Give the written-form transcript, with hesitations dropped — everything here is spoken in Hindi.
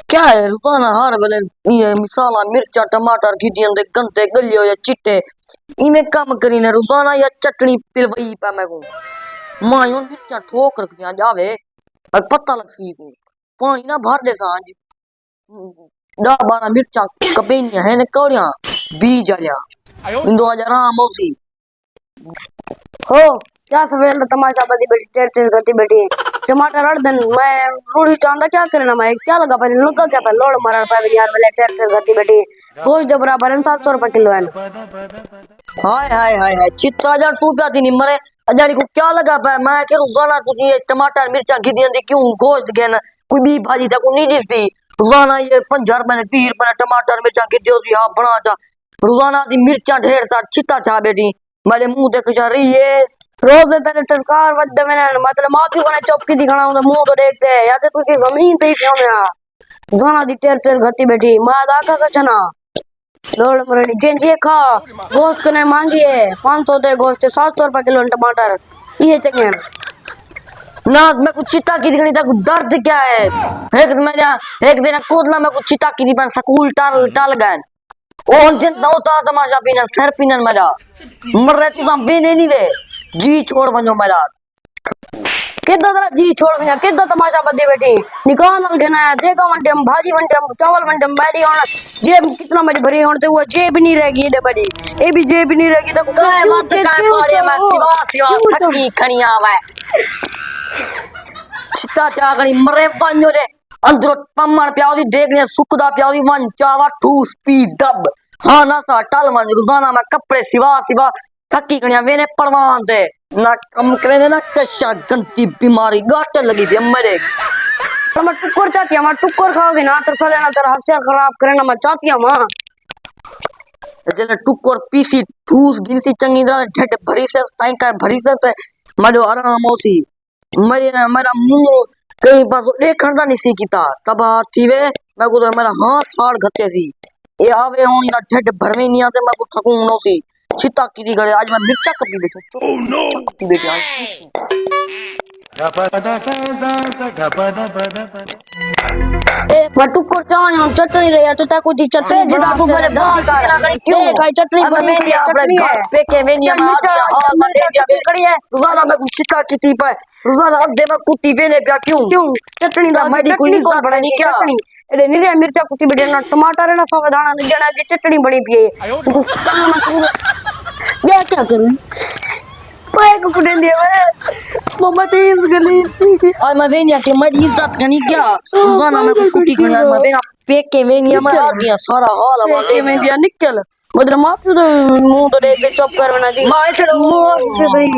क्या है रुकाना हर वेले ये मसाला मिर्चा टमाटर घिटियन दे गंदे गलियो या चिट्टे इमे काम करीने रुकाना या चटनी पिलवई पे मैं को मायूं मिर्चा ठोक रख दिया जावे और पता लग सी को पानी ना भर दे सांज 10-12 मिर्चा कपेनिया है ने कौड़िया बीज आया इन 2000 मोती हो क्या सवेल तमाशा बदी बेटी टेर गति बेटी टमाटर अड़दन मैं रूढ़ी चांदा क्या करना मैं क्या लगा पर लगा क्या पर लोड मारन पे यार वाले टेर गति बेटी गोश जब बराबर 700 रुपए किलो है। हाय हाय हाय हाय चित्ता हजार तू क्या थी मरे अजारी को क्या लगा पे मैं के रुगाना तू ये टमाटर मिर्चा घिदियन दी क्यों गोश्त गेन कोई भी भाजी था को नहीं दिसती रुगाना ये 50 रुपए 30 रुपए टमाटर मिर्चा घिदियो दी हां बना जा रुगाना दी मिर्चा ढेर सा चित्ता छा बेटी मेरे मुंह देख जा रही है रोज तने टरकार वद मैंने मतलब माफी कोने चौकी दिखाना तो मुंह तो देखते या तो तुझी जमीन पे ही क्यों जाना दी टेर गति बेटी मां दाका कचना लोड मरनी जेंजे खा गोश्त कने मांगी है 500 दे गोश्त 700 रुपए किलो टमाटर ये चंगे ना मैं कुछ चिता की दिखनी था दर्द क्या है एक दिन कोदला में कुछ चिता की नहीं स्कूल टाल गए ओ दिन नौता तमाशा पीना सर पीना मजा मर रहे तू बेने नहीं वे जी छोड़ बनो मजा किद्दा तेरा जी छोड़ गया किद्दा तमाशा बदी बेटी निकाल गना देखा वंटे हम भाजी वंटे हम चावल वंटे हम बैठी होना जेब कितना बड़ी भरी होने से वो जेब नहीं रहेगी ये बड़ी ये भी जेब नहीं रहेगी तो काय बात काय पड़े मैं सिवा थकी खणी आवे चिता चागणी मरे बनो रे अंदर पम्मण प्याउदी देखने सुखदा प्याउदी मन चावा ठूस पी दब हां ना सा टल मन रुगाना में कपड़े सिवा थकी खणिया वेने परवान दे ना कम करे ना कशा गंदी बीमारी गाटे लगी भी मरे हम टुक्कर चाहती हम टुक्कर खाओगे ना तो साले ना तेरा हफ्ते खराब करना मैं चाहती हूं मां जले टुक्कर पीसी ठूस गिनसी चंगी तरह ठेठ भरी से टाइम का भरी से मडो आराम होती मेरा मुंह कहीं पर देखण दा नहीं सीखता तब थी वे मैं को मेरा हाथ फाड़ घते सी ये आवे होन दा ठेठ भरवे नहीं आते मैं को थकू नो सी चिता की गड़े आज मैं मिर्चा कभी बैठो ओह नो बेटा ए मैं टुक्कर चाह हम चटनी रे तो ता कुछ चटनी जदा तू मेरे बंदी कर क्यों खाई चटनी मैं नहीं अपने घर पे के में नहीं मिर्चा हां मैं जा बिगड़ी है रोजाना मैं कुछ चिता की पर रोजाना अब दे मैं कुत्ती वेने पे क्यों चटनी दा मेरी कोई इज्जत बड़ा नहीं क्या एडे निरे मिर्चा कुटी बेटे ना टमाटर ना सब दाना जणा की चटनी बनी पिए क्या करूं पाए को कुटे दिए मम्मा तेज गली और मैं वेनिया के मेरी इज्जत करनी क्या गाना में कुटी करनी और मैं वेना पेक के वेनिया में आ गया सारा हाल अब के में दिया निकल मतलब माफी तो मुंह तो देख के चुप कर बना दी मां इधर मस्त भाई